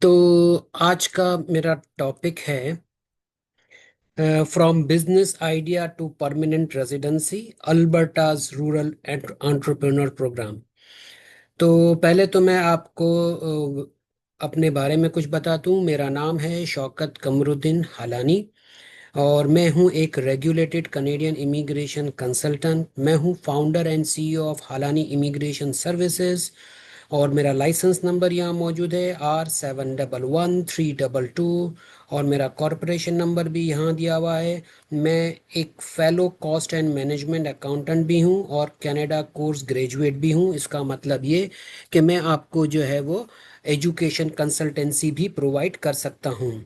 तो आज का मेरा टॉपिक है from business idea to permanent residency Alberta's rural entrepreneur program. तो पहले तो मैं आपको अपने बारे में कुछ बता दूं। मेरा नाम है शौकत कमरुद्दीन हालानी और मैं हूं एक रेगुलेटेड कनेडियन इमिग्रेशन कंसल्टेंट। मैं हूं founder and CEO of Halani immigration services और मेरा लाइसेंस नंबर यहाँ मौजूद है R711322 और मेरा कॉरपोरेशन नंबर भी यहाँ दिया हुआ है। मैं एक fellow cost and management accountant भी हूँ और कनाडा कोर्स ग्रेजुएट भी हूँ। इसका मतलब ये कि मैं आपको जो है वो एजुकेशन कंसल्टेंसी भी प्रोवाइड कर सकता हूँ।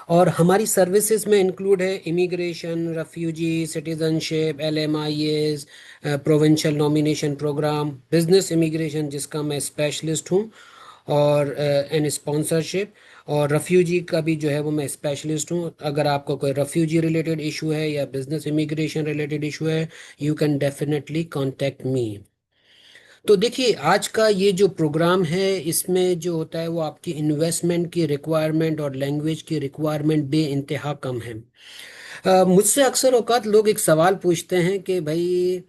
और हमारी सर्विसेज में इंक्लूड है immigration, refugee, citizenship, LMIAs, provincial nomination programme, business immigration जिसका मैं स्पेशलिस्ट हूँ, और एंड स्पॉन्सरशिप। और रेफ्यूजी का भी जो है वो मैं स्पेशलिस्ट हूँ। अगर आपको कोई रेफ्यूजी रिलेटेड इशू है या बिजनेस इमिग्रेशन रिलेटेड इशू है, you can definitely contact me. तो देखिए, आज का ये जो प्रोग्राम है इसमें जो होता है वो आपकी इन्वेस्टमेंट की रिक्वायरमेंट और लैंग्वेज की रिक्वायरमेंट बे इंतहा कम है। मुझसे अक्सर औकात लोग एक सवाल पूछते हैं कि भाई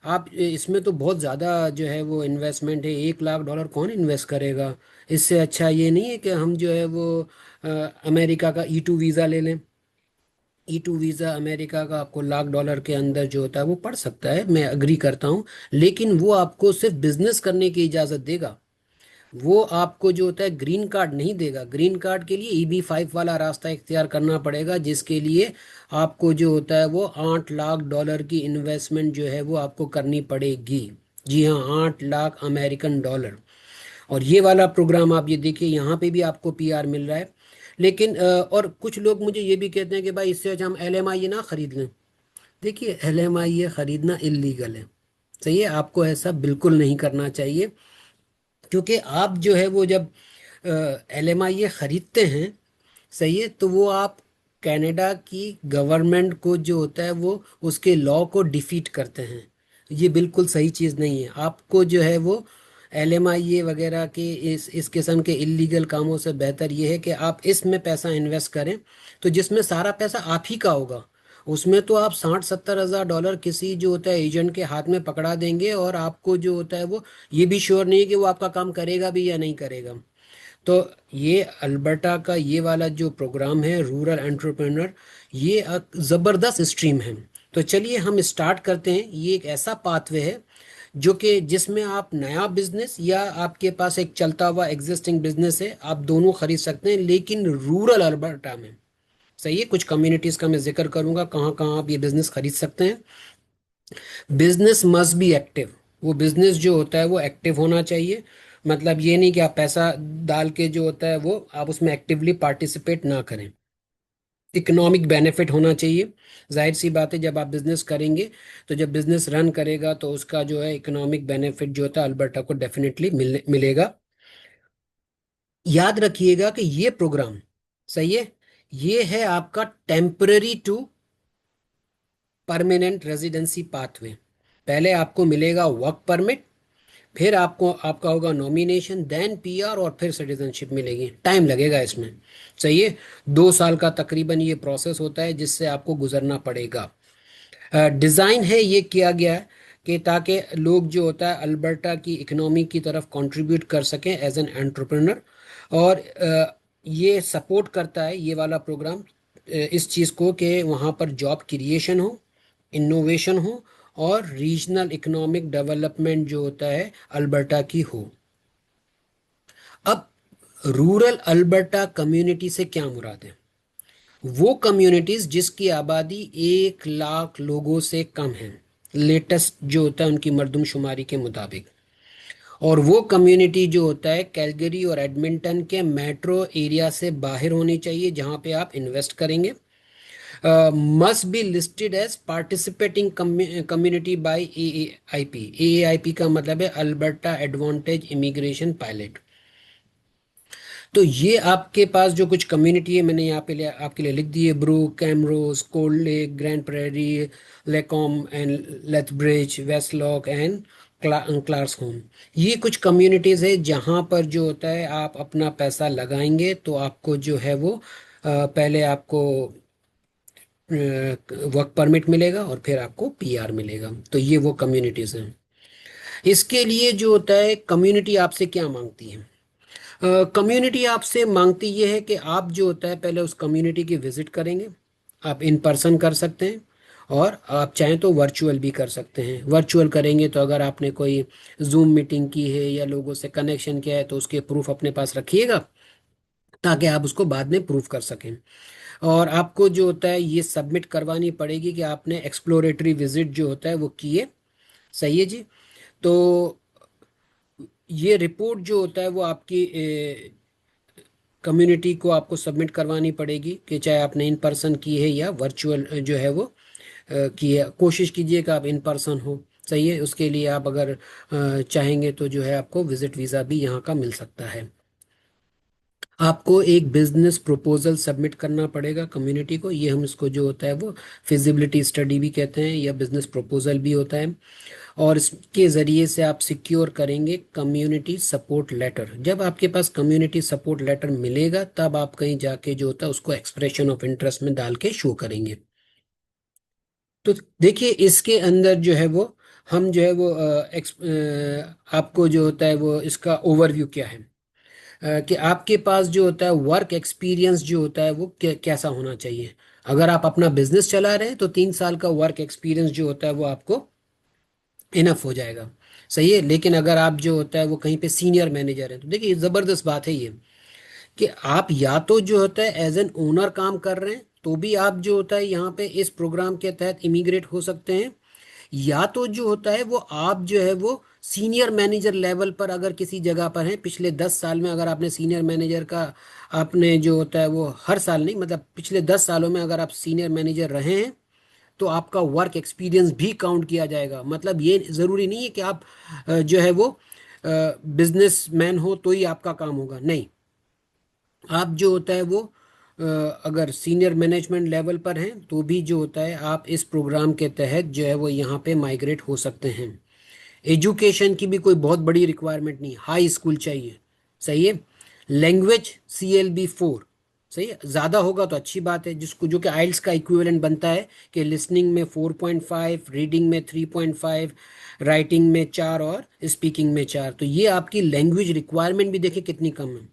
आप इसमें तो बहुत ज़्यादा जो है वो इन्वेस्टमेंट है, $1 लाख कौन इन्वेस्ट करेगा। इससे अच्छा ये नहीं है कि हम जो है वो अमेरिका का E2 वीज़ा ले लें। E2 वीज़ा अमेरिका का आपको $1 लाख के अंदर जो होता है वो पड़ सकता है, मैं अग्री करता हूँ। लेकिन वो आपको सिर्फ बिजनेस करने की इजाज़त देगा। वो आपको जो होता है ग्रीन कार्ड नहीं देगा। ग्रीन कार्ड के लिए EB5 वाला रास्ता इख्तियार करना पड़ेगा, जिसके लिए आपको जो होता है वो $8 लाख की इन्वेस्टमेंट जो है वो आपको करनी पड़ेगी। जी हाँ, $8 लाख। और ये वाला प्रोग्राम आप ये देखिए, यहाँ पे भी आपको PR मिल रहा है। लेकिन और कुछ लोग मुझे ये भी कहते हैं कि भाई इससे अच्छा हम LMI ना खरीद लें। देखिए, LMI खरीदना इलीगल है। सही है, आपको ऐसा बिल्कुल नहीं करना चाहिए। क्योंकि आप जो है वो जब LMI खरीदते हैं, सही है, तो वो आप कनाडा की गवर्नमेंट को जो होता है वो उसके लॉ को डिफीट करते हैं। ये बिल्कुल सही चीज़ नहीं है। आपको जो है वो LMI वगैरह के इस किस्म के इलीगल कामों से बेहतर ये है कि आप इसमें पैसा इन्वेस्ट करें, तो जिसमें सारा पैसा आप ही का होगा। उसमें तो आप 60-70 हज़ार डॉलर किसी जो होता है एजेंट के हाथ में पकड़ा देंगे और आपको जो होता है वो ये भी श्योर नहीं है कि वो आपका काम करेगा भी या नहीं करेगा। तो ये अल्बर्टा का ये वाला जो प्रोग्राम है रूरल एंटरप्रेन्योर, ये ज़बरदस्त स्ट्रीम है। तो चलिए हम स्टार्ट करते हैं। ये एक ऐसा पाथवे है जो कि जिसमें आप नया बिजनेस या आपके पास एक चलता हुआ एग्जिस्टिंग बिजनेस है, आप दोनों खरीद सकते हैं, लेकिन रूरल अल्बर्टा में। सही है, कुछ कम्युनिटीज़ का मैं जिक्र करूंगा कहाँ कहाँ आप ये बिजनेस खरीद सकते हैं। Business must be active. वो बिजनेस जो होता है वो एक्टिव होना चाहिए। मतलब ये नहीं कि आप पैसा डाल के जो होता है वो आप उसमें एक्टिवली पार्टिसिपेट ना करें। इकोनॉमिक बेनिफिट होना चाहिए। जाहिर सी बात है, जब आप बिजनेस करेंगे तो जब बिजनेस रन करेगा तो उसका जो है इकोनॉमिक बेनिफिट जो होता है अल्बर्टा को डेफिनेटली मिलेगा। याद रखिएगा कि ये प्रोग्राम, सही है, ये है आपका temporary to permanent residency pathway. पहले आपको मिलेगा वर्क परमिट, फिर आपको आपका होगा नॉमिनेशन, देन PR और फिर सिटीजनशिप मिलेगी। टाइम लगेगा इसमें। सही है, 2 साल का तकरीबन ये प्रोसेस होता है जिससे आपको गुजरना पड़ेगा। डिज़ाइन है ये किया गया है कि ताकि लोग जो होता है अल्बर्टा की इकोनॉमी की तरफ कंट्रीब्यूट कर सकें एज एन एंटरप्रेन्योर। और ये सपोर्ट करता है ये वाला प्रोग्राम इस चीज़ को कि वहाँ पर जॉब क्रिएशन हो, इनोवेशन हो और रीजनल इकोनॉमिक डेवलपमेंट जो होता है अल्बर्टा की हो। अब रूरल अल्बर्टा कम्युनिटी से क्या मुराद है? वो कम्युनिटीज जिसकी आबादी 1 लाख लोगों से कम है, लेटेस्ट जो होता है उनकी मर्दमशुमारी के मुताबिक। और वो कम्युनिटी जो होता है कैलगरी और एडमिंटन के मेट्रो एरिया से बाहर होनी चाहिए जहां पे आप इन्वेस्ट करेंगे। Must be listed as participating community by AAIP। AAIP का मतलब है अल्बर्टा एडवांटेज इमिग्रेशन पायलट। तो ये आपके पास जो कुछ कम्युनिटी है मैंने यहाँ पे आपके लिए लिख दी है: Brook, Camrose, Cold Lake, Grand Prairie, Lacombe and Lethbridge, Westlock and Claresholm, ये कुछ कम्युनिटीज है जहाँ पर जो होता है आप अपना पैसा लगाएंगे तो आपको जो है वो पहले आपको वर्क परमिट मिलेगा और फिर आपको पीआर मिलेगा। तो ये वो कम्युनिटीज हैं। इसके लिए जो होता है कम्युनिटी आपसे क्या मांगती है? कम्युनिटी आपसे मांगती ये है कि आप जो होता है पहले उस कम्युनिटी की विजिट करेंगे। आप इन पर्सन कर सकते हैं और आप चाहें तो वर्चुअल भी कर सकते हैं। वर्चुअल करेंगे तो अगर आपने कोई जूम मीटिंग की है या लोगों से कनेक्शन किया है तो उसके प्रूफ अपने पास रखिएगा ताकि आप उसको बाद में प्रूफ कर सकें। और आपको जो होता है ये सबमिट करवानी पड़ेगी कि आपने एक्सप्लोरेटरी विजिट जो होता है वो किए। सही है जी। तो ये रिपोर्ट जो होता है वो आपकी कम्युनिटी को आपको सबमिट करवानी पड़ेगी कि चाहे आपने इन पर्सन की है या वर्चुअल जो है वो की है। कोशिश कीजिए कि आप इन पर्सन हो। सही है। उसके लिए आप अगर चाहेंगे तो जो है आपको विजिट वीज़ा भी यहाँ का मिल सकता है। आपको एक बिजनेस प्रपोजल सबमिट करना पड़ेगा कम्युनिटी को। ये हम इसको जो होता है वो फिजिबिलिटी स्टडी भी कहते हैं या बिजनेस प्रपोजल भी होता है। और इसके ज़रिए से आप सिक्योर करेंगे कम्युनिटी सपोर्ट लेटर। जब आपके पास कम्युनिटी सपोर्ट लेटर मिलेगा तब आप कहीं जाके जो होता है उसको एक्सप्रेशन ऑफ इंटरेस्ट में डाल के शो करेंगे। तो देखिए इसके अंदर जो है वो हम जो है वो आपको जो होता है वो इसका ओवरव्यू क्या है कि आपके पास जो होता है वर्क एक्सपीरियंस जो होता है वो कैसा होना चाहिए। अगर आप अपना बिजनेस चला रहे हैं तो 3 साल का वर्क एक्सपीरियंस जो होता है वो आपको इनफ हो जाएगा। सही है। लेकिन अगर आप जो होता है वो कहीं पे सीनियर मैनेजर हैं तो देखिए ज़बरदस्त बात है ये कि आप या तो जो होता है एज एन ओनर काम कर रहे हैं तो भी आप जो होता है यहाँ पे इस प्रोग्राम के तहत इमिग्रेट हो सकते हैं। या तो जो होता है वो आप जो है वो सीनियर मैनेजर लेवल पर अगर किसी जगह पर हैं पिछले 10 साल में, अगर आपने सीनियर मैनेजर का आपने जो होता है वो हर साल नहीं मतलब पिछले 10 सालों में अगर आप सीनियर मैनेजर रहे हैं तो आपका वर्क एक्सपीरियंस भी काउंट किया जाएगा। मतलब ये ज़रूरी नहीं है कि आप जो है वो बिजनेस मैन हो तो ही आपका काम होगा, नहीं। आप जो होता है वो अगर सीनियर मैनेजमेंट लेवल पर हैं तो भी जो होता है आप इस प्रोग्राम के तहत जो है वो यहाँ पे माइग्रेट हो सकते हैं। एजुकेशन की भी कोई बहुत बड़ी रिक्वायरमेंट नहीं, हाई स्कूल चाहिए। सही है। Language CLB 4। सही है। ज़्यादा होगा तो अच्छी बात है, जिसको जो कि आइल्स का इक्विवेलेंट बनता है कि लिसनिंग में 4.5, रीडिंग में 3.5, राइटिंग में 4 और स्पीकिंग में 4। तो ये आपकी लैंग्वेज रिक्वायरमेंट भी देखिए कितनी कम है।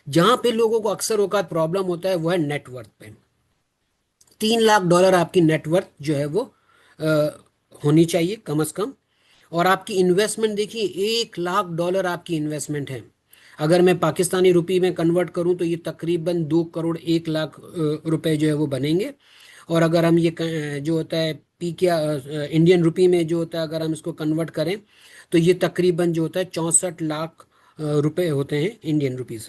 जहाँ पे लोगों को अक्सर औकात प्रॉब्लम होता है वो है नेटवर्थ पे। $3 लाख आपकी नेटवर्थ जो है वो अ, होनी चाहिए कम से कम। और आपकी इन्वेस्टमेंट देखिए $1 लाख आपकी इन्वेस्टमेंट है। अगर मैं पाकिस्तानी रुपये में कन्वर्ट करूं तो ये तकरीबन 2 करोड़ 1 लाख रुपए जो है वो बनेंगे। और अगर हम ये जो होता है पी क्या इंडियन रुपये में जो होता है अगर हम इसको कन्वर्ट करें तो ये तकरीबन जो होता है 64 लाख रुपए होते हैं इंडियन रुपीज़।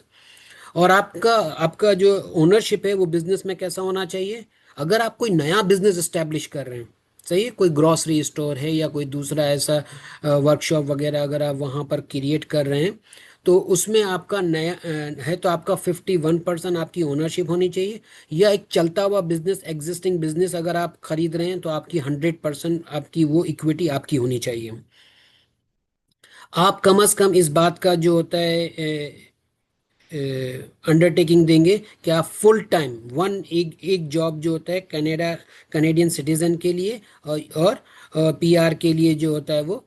और आपका आपका जो ओनरशिप है वो बिजनेस में कैसा होना चाहिए? अगर आप कोई नया बिजनेस एस्टेब्लिश कर रहे हैं, सही है, कोई ग्रॉसरी स्टोर है या कोई दूसरा ऐसा वर्कशॉप वगैरह अगर आप वहाँ पर क्रिएट कर रहे हैं तो उसमें आपका नया है तो आपका 51% आपकी ओनरशिप होनी चाहिए। या एक चलता हुआ बिजनेस एग्जिस्टिंग बिजनेस अगर आप खरीद रहे हैं तो आपकी 100% आपकी वो इक्विटी आपकी होनी चाहिए। आप कम से कम इस बात का जो होता है अंडरटेकिंग देंगे कि आप फुल टाइम एक एक जॉब जो होता है कनेडियन सिटीजन के लिए और PR के लिए जो होता है वो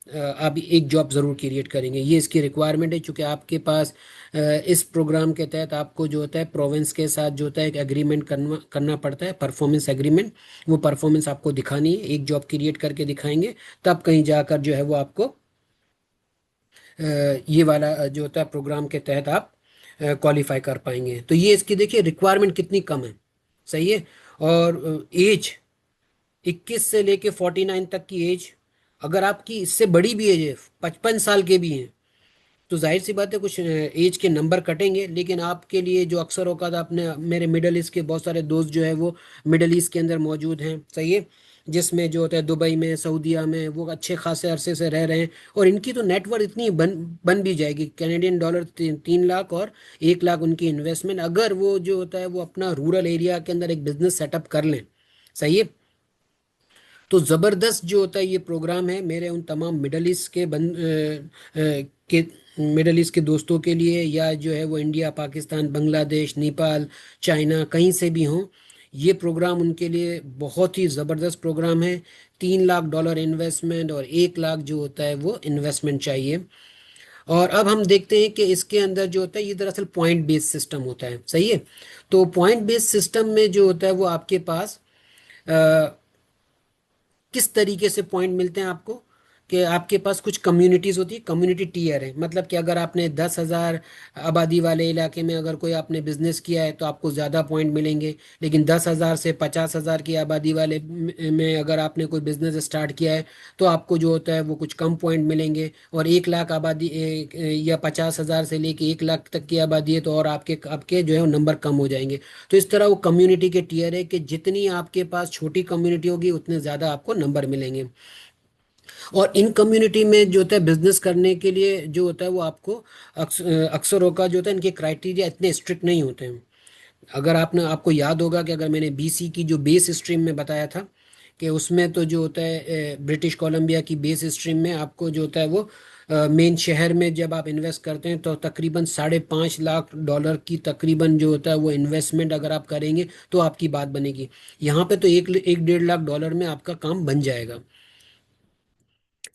आप एक जॉब ज़रूर क्रिएट करेंगे। ये इसकी रिक्वायरमेंट है चूंकि आपके पास इस प्रोग्राम के तहत आपको जो होता है प्रोविंस के साथ जो होता है एक एग्रीमेंट करना करना पड़ता है, परफॉर्मेंस एग्रीमेंट। वो परफॉर्मेंस आपको दिखानी है, एक जॉब क्रिएट करके दिखाएंगे तब कहीं जाकर जो है वो आपको ये वाला जो होता है प्रोग्राम के तहत आप क्वालिफाई कर पाएंगे। तो ये इसकी देखिए रिक्वायरमेंट कितनी कम है। सही है। और एज 21 से लेके 49 तक की एज, अगर आपकी इससे बड़ी भी एज है 55 साल के भी हैं तो जाहिर सी बात है कुछ एज के नंबर कटेंगे। लेकिन आपके लिए जो अक्सर औकात आपने मेरे मिडल ईस्ट के बहुत सारे दोस्त जो है वो मिडल ईस्ट के अंदर मौजूद हैं। सही है। जिसमें जो होता है दुबई में सऊदीया में वो अच्छे खासे अरसे से रह रहे हैं और इनकी तो नेटवर्थ इतनी बन भी जाएगी $3 3 लाख और 1 लाख उनकी इन्वेस्टमेंट अगर वो जो होता है वो अपना रूरल एरिया के अंदर एक बिजनेस सेटअप कर लें। सही है। तो ज़बरदस्त जो होता है ये प्रोग्राम है मेरे उन तमाम मिडल ईस्ट के के मिडल ईस्ट के दोस्तों के लिए, या जो है वो इंडिया, पाकिस्तान, बांग्लादेश, नेपाल, चाइना, कहीं से भी हों, ये प्रोग्राम उनके लिए बहुत ही ज़बरदस्त प्रोग्राम है। $3 लाख इन्वेस्टमेंट और 1 लाख जो होता है वो इन्वेस्टमेंट चाहिए। और अब हम देखते हैं कि इसके अंदर जो होता है ये दरअसल पॉइंट बेस्ड सिस्टम होता है, सही है। तो पॉइंट बेस्ड सिस्टम में जो होता है वो आपके पास किस तरीके से पॉइंट मिलते हैं आपको, कि आपके पास कुछ कम्युनिटीज होती है, कम्युनिटी टीयर है, मतलब कि अगर आपने 10,000 आबादी वाले इलाके में अगर कोई आपने बिजनेस किया है तो आपको ज़्यादा पॉइंट मिलेंगे। लेकिन 10,000 से 50,000 की आबादी वाले में अगर आपने कोई बिजनेस स्टार्ट किया है तो आपको जो होता है वो कुछ कम पॉइंट मिलेंगे। और 1 लाख आबादी या 50,000 से लेके 1 लाख तक की आबादी है तो और आपके आपके जो है वो नंबर कम हो जाएंगे। तो इस तरह वो कम्युनिटी के टीयर है कि जितनी आपके पास छोटी कम्युनिटी होगी उतने ज़्यादा आपको नंबर मिलेंगे। और इन कम्युनिटी में जो होता है बिजनेस करने के लिए जो होता है वो आपको अक्सर होगा जो होता है इनके क्राइटेरिया इतने स्ट्रिक्ट नहीं होते हैं। अगर आपने आपको याद होगा कि अगर मैंने बीसी की जो बेस स्ट्रीम में बताया था कि उसमें तो जो होता है ब्रिटिश कोलंबिया की बेस स्ट्रीम में आपको जो होता है वो मेन शहर में जब आप इन्वेस्ट करते हैं तो तकरीबन $5.5 लाख की तकरीबन जो होता है वो इन्वेस्टमेंट अगर आप करेंगे तो आपकी बात बनेगी। यहाँ पे तो 1-1.5 लाख डॉलर में आपका काम बन जाएगा।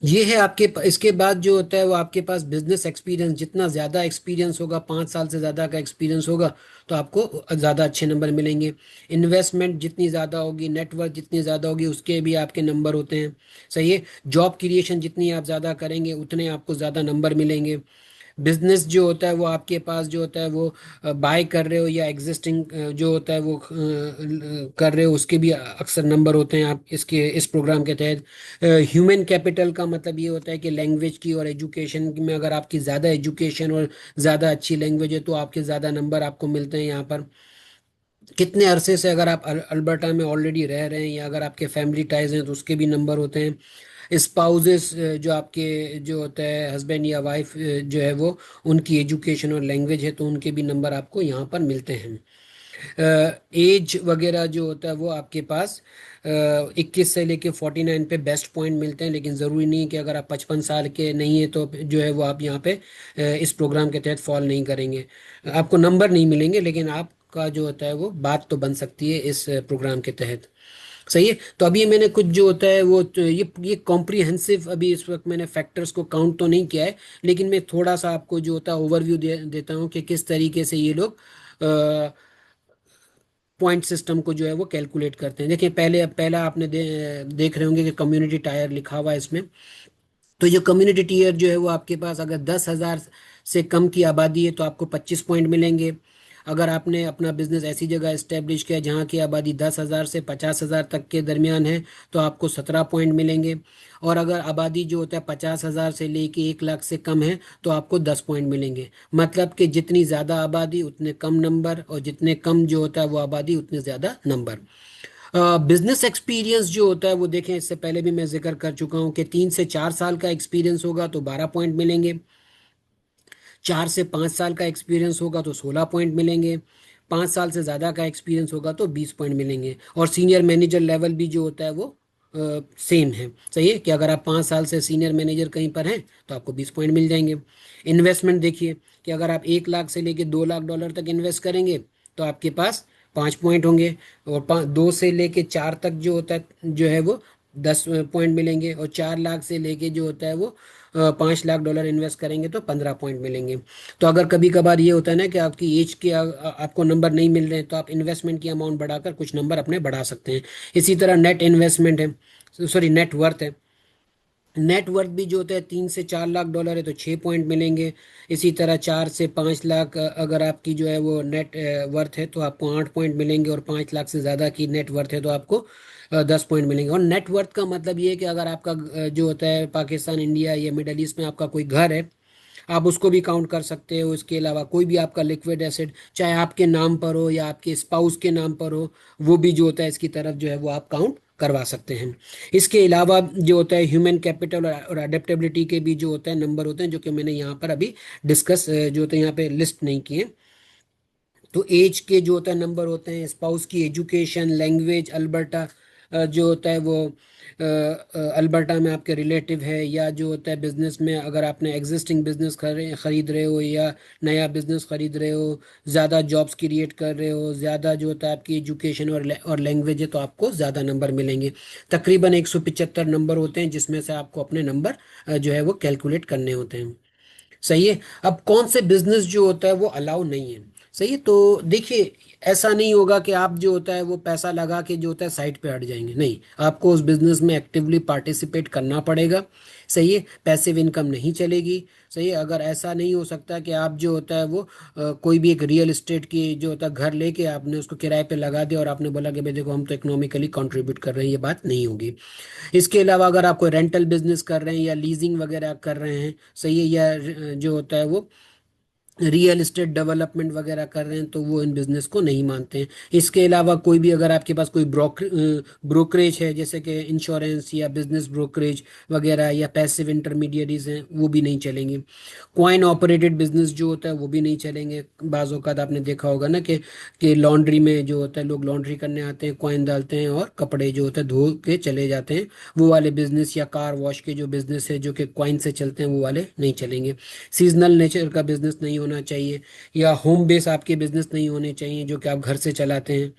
ये है आपके इसके बाद जो होता है वो आपके पास बिजनेस एक्सपीरियंस, जितना ज़्यादा एक्सपीरियंस होगा, 5 साल से ज़्यादा का एक्सपीरियंस होगा तो आपको ज़्यादा अच्छे नंबर मिलेंगे। इन्वेस्टमेंट जितनी ज़्यादा होगी, नेटवर्क जितनी ज़्यादा होगी, उसके भी आपके नंबर होते हैं, सही है। जॉब क्रिएशन जितनी आप ज़्यादा करेंगे उतने आपको ज़्यादा नंबर मिलेंगे। बिजनेस जो होता है वो आपके पास जो होता है वो बाय कर रहे हो या एग्जिस्टिंग जो होता है वो कर रहे हो, उसके भी अक्सर नंबर होते हैं आप इसके इस प्रोग्राम के तहत। ह्यूमन कैपिटल का मतलब ये होता है कि लैंग्वेज की और एजुकेशन में अगर आपकी ज़्यादा एजुकेशन और ज़्यादा अच्छी लैंग्वेज है तो आपके ज़्यादा नंबर आपको मिलते हैं यहाँ पर। कितने अरसे से अगर आप अल्बर्टा में ऑलरेडी रह रहे हैं या अगर आपके फैमिली टाइज हैं तो उसके भी नंबर होते हैं। स्पाउसेस जो आपके जो होता है हस्बैंड या वाइफ जो है वो उनकी एजुकेशन और लैंग्वेज है तो उनके भी नंबर आपको यहाँ पर मिलते हैं। एज वगैरह जो होता है वो आपके पास 21 से लेके 49 पे बेस्ट पॉइंट मिलते हैं, लेकिन ज़रूरी नहीं कि अगर आप 55 साल के नहीं है तो जो है वो आप यहाँ पे इस प्रोग्राम के तहत फॉल नहीं करेंगे, आपको नंबर नहीं मिलेंगे, लेकिन आपका जो होता है वो बात तो बन सकती है इस प्रोग्राम के तहत, सही है। तो अभी मैंने कुछ जो होता है वो तो ये कॉम्प्रिहेंसिव अभी इस वक्त मैंने फैक्टर्स को काउंट तो नहीं किया है, लेकिन मैं थोड़ा सा आपको जो होता है ओवरव्यू देता हूँ कि किस तरीके से ये लोग पॉइंट सिस्टम को जो है वो कैलकुलेट करते हैं। देखिए पहला आपने देख रहे होंगे कि कम्युनिटी टायर लिखा हुआ है इसमें। तो जो कम्युनिटी टीयर जो है वो आपके पास अगर 10,000 से कम की आबादी है तो आपको 25 पॉइंट मिलेंगे। अगर आपने अपना बिजनेस ऐसी जगह इस्टेब्लिश किया जहाँ की आबादी 10,000 से 50,000 तक के दरमियान है तो आपको 17 पॉइंट मिलेंगे। और अगर आबादी जो होता है 50,000 से लेके 1 लाख से कम है तो आपको 10 पॉइंट मिलेंगे। मतलब कि जितनी ज़्यादा आबादी उतने कम नंबर, और जितने कम जो होता है वो आबादी उतने ज़्यादा नंबर। बिजनेस एक्सपीरियंस जो होता है वो देखें, इससे पहले भी मैं जिक्र कर चुका हूँ कि 3 से 4 साल का एक्सपीरियंस होगा तो 12 पॉइंट मिलेंगे। 4 से 5 साल का एक्सपीरियंस होगा तो 16 पॉइंट मिलेंगे। 5 साल से ज़्यादा का एक्सपीरियंस होगा तो 20 पॉइंट मिलेंगे। और सीनियर मैनेजर लेवल भी जो होता है वो सेम है, सही है कि अगर आप 5 साल से सीनियर मैनेजर कहीं पर हैं तो आपको 20 पॉइंट मिल जाएंगे। इन्वेस्टमेंट देखिए कि अगर आप 1 लाख से लेके 2 लाख डॉलर तक इन्वेस्ट करेंगे तो आपके पास 5 पॉइंट होंगे। और 2 से लेके 4 तक जो होता है जो है वो 10 पॉइंट मिलेंगे। और 4 लाख से लेके जो होता है वो 5 लाख डॉलर इन्वेस्ट करेंगे तो 15 पॉइंट मिलेंगे। तो अगर कभी कभार ये होता है ना कि आपकी एज के आपको नंबर नहीं मिल रहे हैं तो आप इन्वेस्टमेंट की अमाउंट बढ़ाकर कुछ नंबर अपने बढ़ा सकते हैं। इसी तरह नेट इन्वेस्टमेंट है, सॉरी नेट वर्थ है। नेट वर्थ भी जो होता है 3 से 4 लाख डॉलर है तो 6 पॉइंट मिलेंगे। इसी तरह 4 से 5 लाख अगर आपकी जो है वो नेट वर्थ है तो आपको 8 पॉइंट मिलेंगे। और 5 लाख से ज़्यादा की नेट वर्थ है तो आपको 10 पॉइंट मिलेंगे। और नेट वर्थ का मतलब ये है कि अगर आपका जो होता है पाकिस्तान, इंडिया या मिडल ईस्ट में आपका कोई घर है, आप उसको भी काउंट कर सकते हो। इसके अलावा कोई भी आपका लिक्विड एसेट चाहे आपके नाम पर हो या आपके स्पाउस के नाम पर हो, वो भी जो होता है इसकी तरफ जो है वो आप काउंट करवा सकते हैं। इसके अलावा जो होता है ह्यूमन कैपिटल और अडेप्टेबिलिटी के भी जो होता है नंबर होते हैं, जो कि मैंने यहाँ पर अभी डिस्कस जो होते हैं यहाँ पे लिस्ट नहीं किए। तो एज के जो होता है नंबर होते हैं, स्पाउस की एजुकेशन, लैंग्वेज, अल्बर्टा जो होता है वो अल्बर्टा में आपके रिलेटिव है, या जो होता है बिजनेस में अगर आपने एग्जिस्टिंग बिजनेस खरीद रहे हो या नया बिजनेस खरीद रहे हो, ज़्यादा जॉब्स क्रिएट कर रहे हो, ज़्यादा जो होता है आपकी एजुकेशन और लैंग्वेज है, तो आपको ज़्यादा नंबर मिलेंगे। तकरीबन 175 नंबर होते हैं जिसमें से आपको अपने नंबर जो है वो कैलकुलेट करने होते हैं। सही है। अब कौन से बिजनेस जो होता है वो अलाउ नहीं है। सही है। तो देखिए, ऐसा नहीं होगा कि आप जो होता है वो पैसा लगा के जो होता है साइड पे हट जाएंगे, नहीं, आपको उस बिजनेस में एक्टिवली पार्टिसिपेट करना पड़ेगा। सही है। पैसिव इनकम नहीं चलेगी। सही है। अगर ऐसा नहीं हो सकता कि आप जो होता है वो कोई भी एक रियल एस्टेट की जो होता है घर लेके आपने उसको किराए पे लगा दिया और आपने बोला कि भाई देखो हम तो इकोनॉमिकली कंट्रीब्यूट कर रहे हैं, ये बात नहीं होगी। इसके अलावा अगर आप कोई रेंटल बिजनेस कर रहे हैं या लीजिंग वगैरह कर रहे हैं, सही है, या जो होता है वो रियल एस्टेट डेवलपमेंट वगैरह कर रहे हैं, तो वो इन बिजनेस को नहीं मानते हैं। इसके अलावा कोई भी अगर आपके पास कोई ब्रोकरेज है, जैसे कि इंश्योरेंस या बिजनेस ब्रोकरेज वगैरह या पैसिव इंटरमीडियरीज हैं, वो भी नहीं चलेंगे। क्वाइन ऑपरेटेड बिजनेस जो होता है वो भी नहीं चलेंगे। बाज़ औक़ात आपने देखा होगा ना कि लॉन्ड्री में जो होता है लोग लॉन्ड्री करने आते हैं, क्वाइन डालते हैं और कपड़े जो होता है धो के चले जाते हैं, वो वाले बिजनेस, या कार वॉश के जो बिजनेस है जो कि क्वाइन से चलते हैं, वो वाले नहीं चलेंगे। सीजनल नेचर का बिजनेस नहीं होना चाहिए, या होम बेस आपके बिजनेस नहीं होने चाहिए जो कि आप घर से चलाते हैं।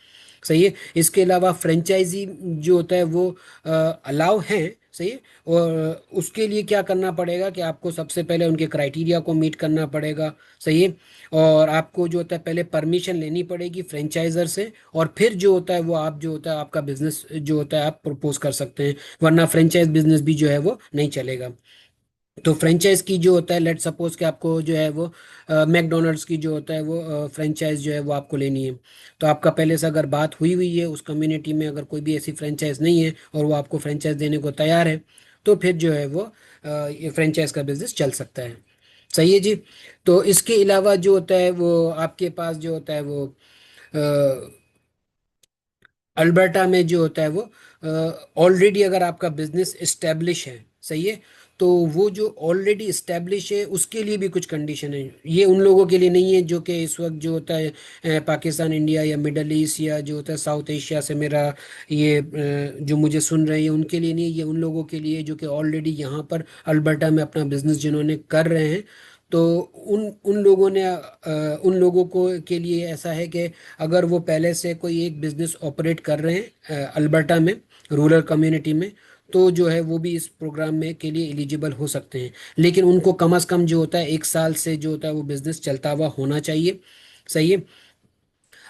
सही है। इसके अलावा फ्रेंचाइजी जो होता है वो अलाउ है। सही है। और उसके लिए क्या करना पड़ेगा कि आपको सबसे पहले उनके क्राइटेरिया को मीट करना पड़ेगा। सही है। और आपको जो होता है पहले परमिशन लेनी पड़ेगी फ्रेंचाइजर से, और फिर जो होता है वो आप जो होता है आपका बिजनेस जो होता है आप प्रपोज कर सकते हैं, वरना फ्रेंचाइज बिजनेस भी जो है वो नहीं चलेगा। तो फ्रेंचाइज की जो होता है, लेट सपोज कि आपको जो है वो मैकडोनल्ड्स की जो होता है वो फ्रेंचाइज जो है वो आपको लेनी है। तो आपका पहले से अगर बात हुई हुई है उस कम्युनिटी में, अगर कोई भी ऐसी फ्रेंचाइज नहीं है और वो आपको फ्रेंचाइज देने को तैयार है, तो फिर जो है वो ये फ्रेंचाइज का बिजनेस चल सकता है। सही है जी। तो इसके अलावा जो होता है वो आपके पास जो होता है वो अल्बर्टा में जो होता है वो ऑलरेडी अगर आपका बिजनेस इस्टेब्लिश है, सही है, तो वो जो ऑलरेडी इस्टेब्लिश है उसके लिए भी कुछ कंडीशन है। ये उन लोगों के लिए नहीं है जो कि इस वक्त जो होता है पाकिस्तान, इंडिया या मिडल ईस्ट या जो होता है साउथ एशिया से मेरा ये जो मुझे सुन रहे हैं उनके लिए नहीं है। ये उन लोगों के लिए जो कि ऑलरेडी यहाँ पर अल्बर्टा में अपना बिजनेस जिन्होंने कर रहे हैं। तो उन उन लोगों ने उन लोगों को के लिए ऐसा है कि अगर वो पहले से कोई एक बिजनेस ऑपरेट कर रहे हैं अल्बर्टा में, रूरल कम्युनिटी में, तो जो है वो भी इस प्रोग्राम में के लिए एलिजिबल हो सकते हैं। लेकिन उनको कम से कम जो होता है 1 साल से जो होता है वो बिजनेस चलता हुआ होना चाहिए। सही है।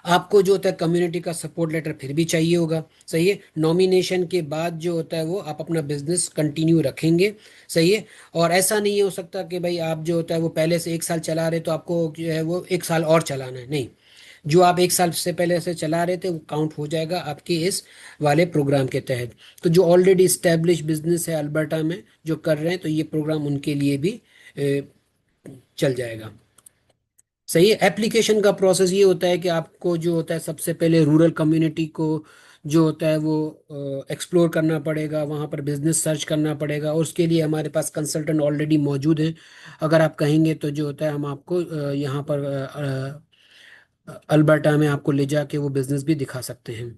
आपको जो होता है कम्युनिटी का सपोर्ट लेटर फिर भी चाहिए होगा। सही है। नॉमिनेशन के बाद जो होता है वो आप अपना बिजनेस कंटिन्यू रखेंगे। सही है। और ऐसा नहीं हो सकता कि भाई आप जो होता है वो पहले से 1 साल चला रहे तो आपको जो है वो 1 साल और चलाना है, नहीं। जो आप 1 साल से पहले से चला रहे थे वो काउंट हो जाएगा आपके इस वाले प्रोग्राम के तहत। तो जो ऑलरेडी स्टैब्लिश बिजनेस है अल्बर्टा में जो कर रहे हैं, तो ये प्रोग्राम उनके लिए भी चल जाएगा। सही है। एप्लीकेशन का प्रोसेस ये होता है कि आपको जो होता है सबसे पहले रूरल कम्युनिटी को जो होता है वो एक्सप्लोर करना पड़ेगा, वहाँ पर बिजनेस सर्च करना पड़ेगा, और उसके लिए हमारे पास कंसल्टेंट ऑलरेडी मौजूद हैं। अगर आप कहेंगे तो जो होता है हम आपको यहाँ पर अल्बर्टा में आपको ले जाके वो बिजनेस भी दिखा सकते हैं।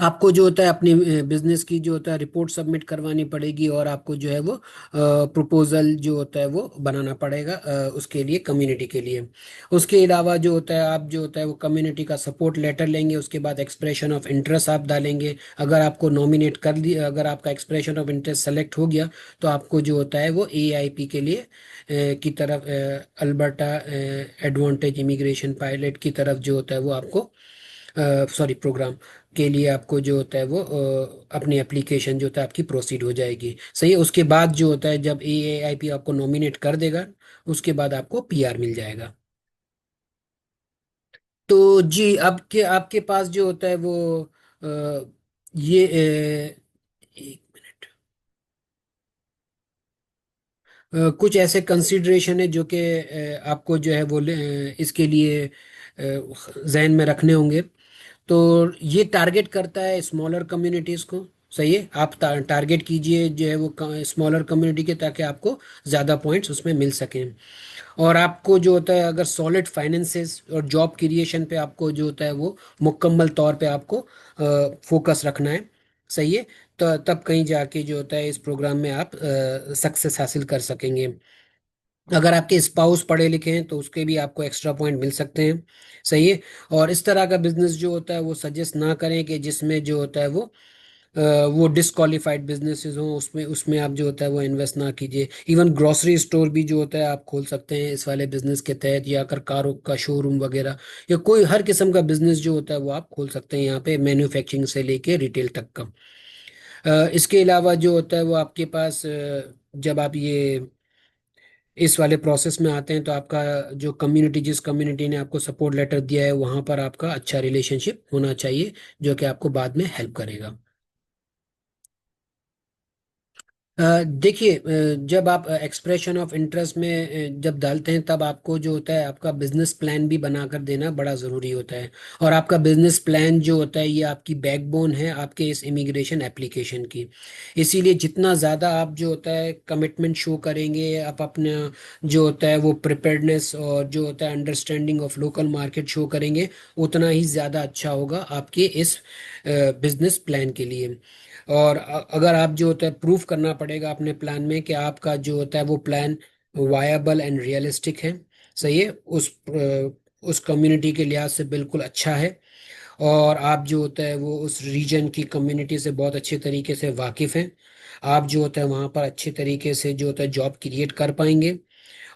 आपको जो होता है अपनी बिजनेस की जो होता है रिपोर्ट सबमिट करवानी पड़ेगी, और आपको जो है वो प्रपोजल जो होता है वो बनाना पड़ेगा उसके लिए, कम्युनिटी के लिए। उसके अलावा जो होता है आप जो होता है वो कम्युनिटी का सपोर्ट लेटर लेंगे, उसके बाद एक्सप्रेशन ऑफ इंटरेस्ट आप डालेंगे। अगर आपको नॉमिनेट कर दिया, अगर आपका एक्सप्रेशन ऑफ इंटरेस्ट सेलेक्ट हो गया, तो आपको जो होता है वो एआईपी के लिए की तरफ, अल्बर्टा एडवांटेज इमिग्रेशन पायलट की तरफ जो होता है वो आपको, सॉरी, प्रोग्राम के लिए आपको जो होता है वो अपनी एप्लीकेशन जो होता है आपकी प्रोसीड हो जाएगी। सही है। उसके बाद जो होता है जब एआईपी आपको नॉमिनेट कर देगा, उसके बाद आपको पीआर मिल जाएगा। तो जी, आपके आपके पास जो होता है वो अ, ये एक मिनट, कुछ ऐसे कंसिडरेशन है जो कि आपको जो है वो इसके लिए जहन में रखने होंगे। तो ये टारगेट करता है स्मॉलर कम्युनिटीज़ को। सही है, आप टारगेट कीजिए जो है वो स्मॉलर कम्युनिटी के, ताकि आपको ज़्यादा पॉइंट्स उसमें मिल सकें। और आपको जो होता है, अगर सॉलिड फाइनेंसेस और जॉब क्रिएशन पे आपको जो होता है वो मुकम्मल तौर पे आपको फोकस रखना है। सही है। तो तब कहीं जाके जो होता है इस प्रोग्राम में आप सक्सेस हासिल कर सकेंगे। अगर आपके स्पाउस पढ़े लिखे हैं तो उसके भी आपको एक्स्ट्रा पॉइंट मिल सकते हैं। सही है। और इस तरह का बिजनेस जो होता है वो सजेस्ट ना करें कि जिसमें जो होता है अ, वो डिसक्वालिफाइड बिजनेसेस हों, उसमें उसमें आप जो होता है वो इन्वेस्ट ना कीजिए। इवन ग्रोसरी स्टोर भी जो होता है आप खोल सकते हैं इस वाले बिजनेस के तहत, या अगर कारों का शोरूम वगैरह, या कोई हर किस्म का बिजनेस जो होता है वो आप खोल सकते हैं यहाँ पे, मैन्युफैक्चरिंग से लेके रिटेल तक का। इसके अलावा जो होता है वो आपके पास जब आप ये इस वाले प्रोसेस में आते हैं तो आपका जो कम्युनिटी, जिस कम्युनिटी ने आपको सपोर्ट लेटर दिया है, वहाँ पर आपका अच्छा रिलेशनशिप होना चाहिए, जो कि आपको बाद में हेल्प करेगा। देखिए, जब आप एक्सप्रेशन ऑफ इंटरेस्ट में जब डालते हैं, तब आपको जो होता है आपका बिजनेस प्लान भी बनाकर देना बड़ा ज़रूरी होता है। और आपका बिजनेस प्लान जो होता है ये आपकी बैकबोन है आपके इस इमिग्रेशन एप्लीकेशन की। इसीलिए जितना ज़्यादा आप जो होता है कमिटमेंट शो करेंगे, आप अपना जो होता है वो प्रिपेयर्डनेस और जो होता है understanding of local market show करेंगे, उतना ही ज़्यादा अच्छा होगा आपके इस बिजनेस प्लान के लिए। और अगर आप जो होता है प्रूफ करना पड़ेगा अपने प्लान में कि आपका जो होता है वो प्लान वायबल एंड रियलिस्टिक है। सही है, उस कम्युनिटी के लिहाज से बिल्कुल अच्छा है। और आप जो होता है वो उस रीजन की कम्युनिटी से बहुत अच्छे तरीके से वाकिफ़ हैं। आप जो होता है वहाँ पर अच्छे तरीके से जो होता है जॉब क्रिएट कर पाएंगे।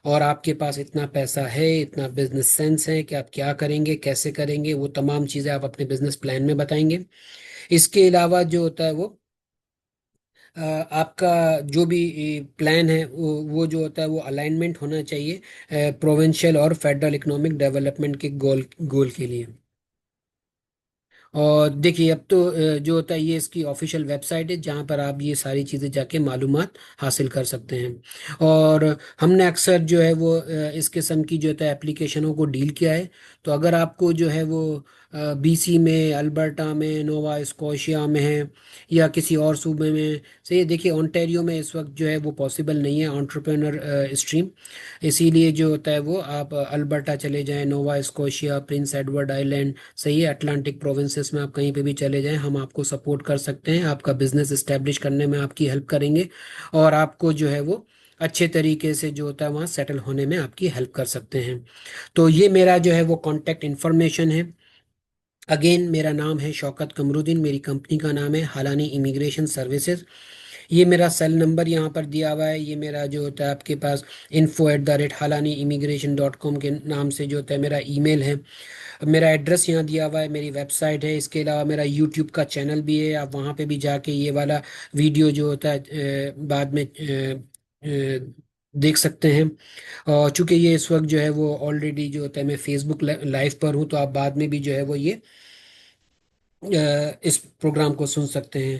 और आपके पास इतना पैसा है, इतना बिजनेस सेंस है कि आप क्या करेंगे, कैसे करेंगे, वो तमाम चीज़ें आप अपने बिजनेस प्लान में बताएंगे। इसके अलावा जो होता है वो आपका जो भी प्लान है वो जो होता है वो अलाइनमेंट होना चाहिए प्रोविंशियल और फेडरल इकोनॉमिक डेवलपमेंट के गोल गोल के लिए। और देखिए, अब तो जो होता है ये इसकी ऑफिशियल वेबसाइट है जहाँ पर आप ये सारी चीज़ें जाके मालूमात हासिल कर सकते हैं। और हमने अक्सर जो है वो इस किस्म की जो होता है एप्लीकेशनों को डील किया है। तो अगर आपको जो है वो बीसी में, अल्बर्टा में, नोवा स्कोशिया में है, या किसी और सूबे में। सही है, देखिए ओंटारियो में इस वक्त जो है वो पॉसिबल नहीं है एंटरप्रेन्योर स्ट्रीम। इसीलिए जो होता है वो आप अल्बर्टा चले जाएं, Nova Scotia, Prince Edward island, सही है, अटलांटिक प्रोविंसेस में आप कहीं पे भी चले जाएं, हम आपको सपोर्ट कर सकते हैं, आपका बिजनेस इस्टेब्लिश करने में आपकी हेल्प करेंगे। और आपको जो है वो अच्छे तरीके से जो होता है वहाँ सेटल होने में आपकी हेल्प कर सकते हैं। तो ये मेरा जो है वो कॉन्टैक्ट इन्फॉर्मेशन है। अगेन, मेरा नाम है शौकत कमरुद्दीन, मेरी कंपनी का नाम है हालानी इमिग्रेशन सर्विसेज। ये मेरा सेल नंबर यहाँ पर दिया हुआ है। ये मेरा जो होता है आपके पास info@halaniyimigration.com के नाम से जो होता है मेरा ईमेल है। मेरा एड्रेस यहाँ दिया हुआ है, मेरी वेबसाइट है। इसके अलावा मेरा यूट्यूब का चैनल भी है, आप वहाँ पे भी जाके ये वाला वीडियो जो होता है बाद में देख सकते हैं। और चूंकि ये इस वक्त जो है वो ऑलरेडी जो होता है मैं फेसबुक लाइव पर हूँ, तो आप बाद में भी जो है वो ये इस प्रोग्राम को सुन सकते हैं।